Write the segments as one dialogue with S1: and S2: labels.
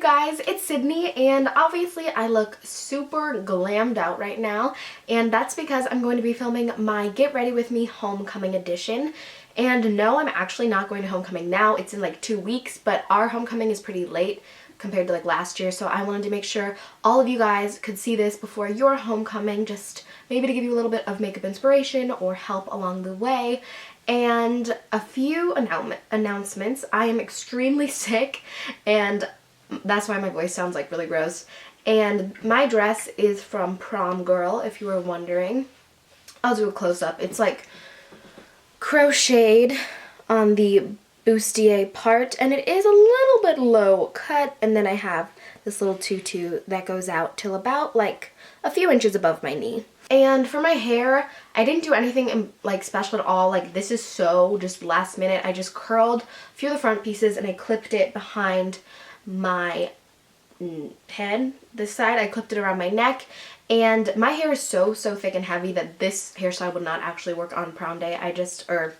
S1: guys, it's Sydney, and obviously I look super glammed out right now, and that's because I'm going to be filming my Get Ready With Me Homecoming edition. And no, I'm actually not going to homecoming now. It's in like 2 weeks, but our homecoming is pretty late compared to like last year, so I wanted to make sure all of you guys could see this before your homecoming, just maybe to give you a little bit of makeup inspiration or help along the way. And a few announcements. I am extremely sick, and that's why my voice sounds like really gross. And my dress is from Prom Girl, if you were wondering. I'll do a close-up. It's like crocheted on the bustier part, and it is a little bit low cut, and then I have this little tutu that goes out till about like a few inches above my knee. And for my hair, I didn't do anything like special at all. Like, this is so just last minute. I just curled a few of the front pieces and I clipped it behind my head. This side, I clipped it around my neck. And my hair is so thick and heavy that this hairstyle would not actually work on prom day. Or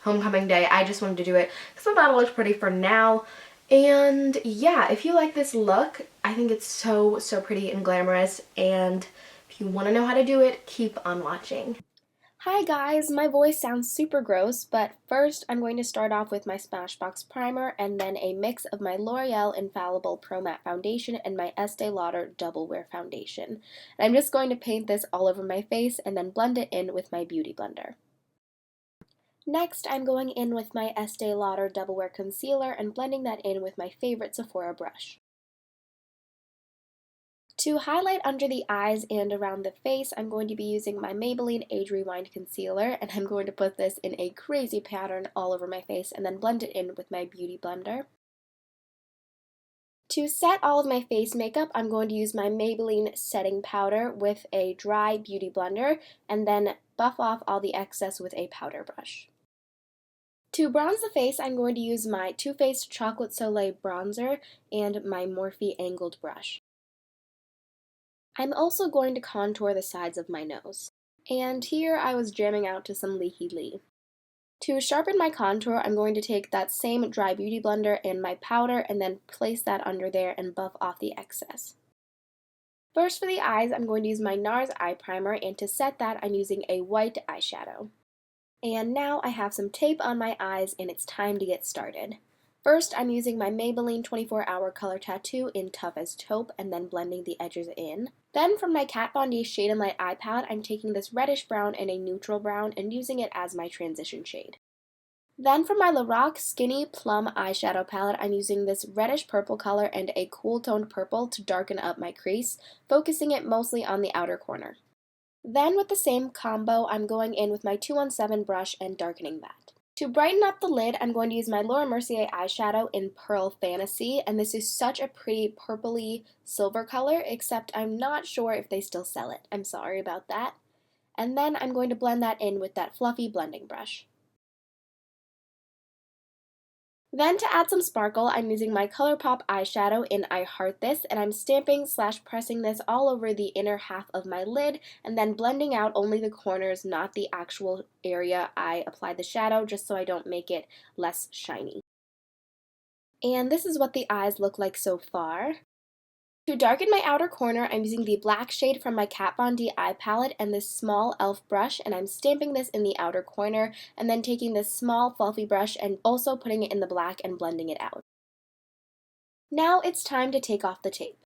S1: homecoming day. I just wanted to do it because I thought it looked pretty for now. And yeah, if you like this look, I think it's so pretty and glamorous. And if you want to know how to do it, keep on watching. Hi guys, my voice sounds super gross, but first I'm going to start off with my Smashbox primer and then a mix of my L'Oreal Infallible Pro Matte Foundation and my Estee Lauder Double Wear Foundation. And I'm just going to paint this all over my face and then blend it in with my Beauty Blender. Next, I'm going in with my Estee Lauder Double Wear Concealer and blending that in with my favorite Sephora brush. To highlight under the eyes and around the face, I'm going to be using my Maybelline Age Rewind Concealer, and I'm going to put this in a crazy pattern all over my face and then blend it in with my Beauty Blender. To set all of my face makeup, I'm going to use my Maybelline Setting Powder with a dry Beauty Blender and then buff off all the excess with a powder brush. To bronze the face, I'm going to use my Too Faced Chocolate Soleil Bronzer and my Morphe Angled Brush. I'm also going to contour the sides of my nose. And here I was jamming out to some Leaky Lee. To sharpen my contour, I'm going to take that same dry beauty blender and my powder and then place that under there and buff off the excess. First for the eyes, I'm going to use my Nars eye primer, and to set that I'm using a white eyeshadow. And now I have some tape on my eyes and it's time to get started. First, I'm using my Maybelline 24-Hour Color Tattoo in Tough as Taupe and then blending the edges in. Then from my Kat Von D Shade and Light eye palette, I'm taking this reddish brown and a neutral brown and using it as my transition shade. Then from my Lorac Skinny Plum eyeshadow palette, I'm using this reddish purple color and a cool toned purple to darken up my crease, focusing it mostly on the outer corner. Then with the same combo, I'm going in with my 217 brush and darkening that. To brighten up the lid, I'm going to use my Laura Mercier eyeshadow in Pearl Fantasy, and this is such a pretty purpley silver color, except I'm not sure if they still sell it. I'm sorry about that. And then I'm going to blend that in with that fluffy blending brush. Then to add some sparkle, I'm using my ColourPop eyeshadow in I Heart This, and I'm stamping/pressing this all over the inner half of my lid, and then blending out only the corners, not the actual area I applied the shadow, just so I don't make it less shiny. And this is what the eyes look like so far. To darken my outer corner, I'm using the black shade from my Kat Von D eye palette and this small e.l.f. brush, and I'm stamping this in the outer corner and then taking this small fluffy brush and also putting it in the black and blending it out. Now it's time to take off the tape.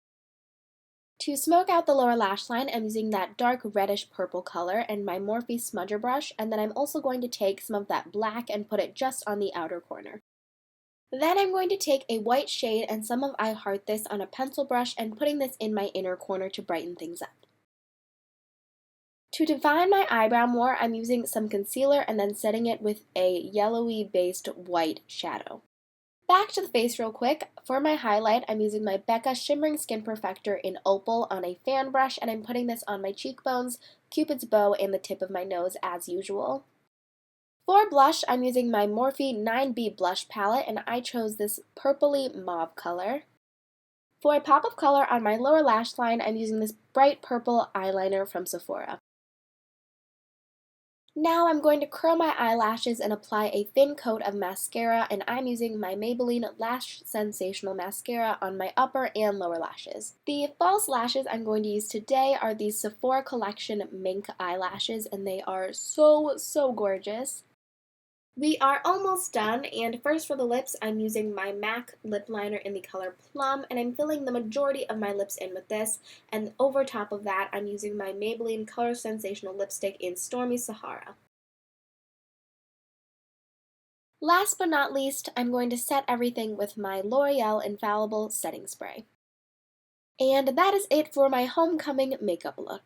S1: To smoke out the lower lash line, I'm using that dark reddish purple color and my Morphe smudger brush, and then I'm also going to take some of that black and put it just on the outer corner. Then I'm going to take a white shade and some of I Heart This on a pencil brush and putting this in my inner corner to brighten things up. To define my eyebrow more, I'm using some concealer and then setting it with a yellowy based white shadow. Back to the face real quick. For my highlight, I'm using my Becca Shimmering Skin Perfector in Opal on a fan brush, and I'm putting this on my cheekbones, Cupid's bow, and the tip of my nose as usual. For blush, I'm using my Morphe 9B blush palette, and I chose this purpley mauve color. For a pop of color on my lower lash line, I'm using this bright purple eyeliner from Sephora. Now I'm going to curl my eyelashes and apply a thin coat of mascara, and I'm using my Maybelline Lash Sensational Mascara on my upper and lower lashes. The false lashes I'm going to use today are the Sephora Collection Mink eyelashes, and they are so gorgeous. We are almost done, and first for the lips, I'm using my MAC lip liner in the color Plum, and I'm filling the majority of my lips in with this, and over top of that, I'm using my Maybelline Color Sensational lipstick in Stormy Sahara. Last but not least, I'm going to set everything with my L'Oreal Infallible setting spray. And that is it for my homecoming makeup look.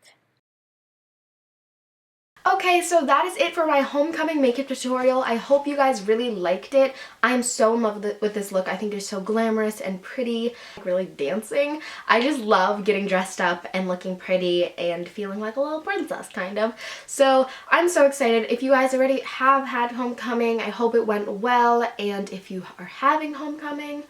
S1: Okay, so that is it for my homecoming makeup tutorial. I hope you guys really liked it. I am so in love with this look. I think it's so glamorous and pretty, like really dancing. I just love getting dressed up and looking pretty and feeling like a little princess, kind of. So I'm so excited. If you guys already have had homecoming, I hope it went well. And if you are having homecoming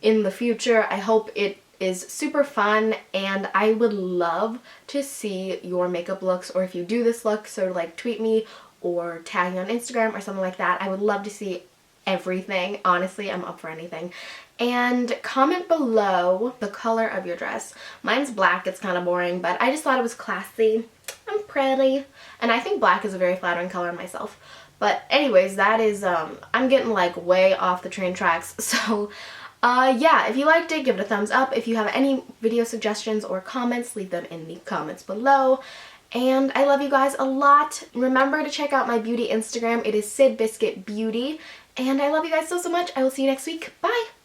S1: in the future, I hope it is super fun, and I would love to see your makeup looks, or if you do this look, so like tweet me or tag me on Instagram or something like that. I would love to see everything. Honestly, I'm up for anything. And comment below the color of your dress. Mine's black, it's kind of boring, but I just thought it was classy and pretty, and I think black is a very flattering color on myself. But anyways, that is, I'm getting like way off the train tracks, so yeah, if you liked it, give it a thumbs up. If you have any video suggestions or comments, leave them in the comments below. And I love you guys a lot. Remember to check out my beauty Instagram. It is SydBiscuit Beauty. And I love you guys so much. I will see you next week. Bye!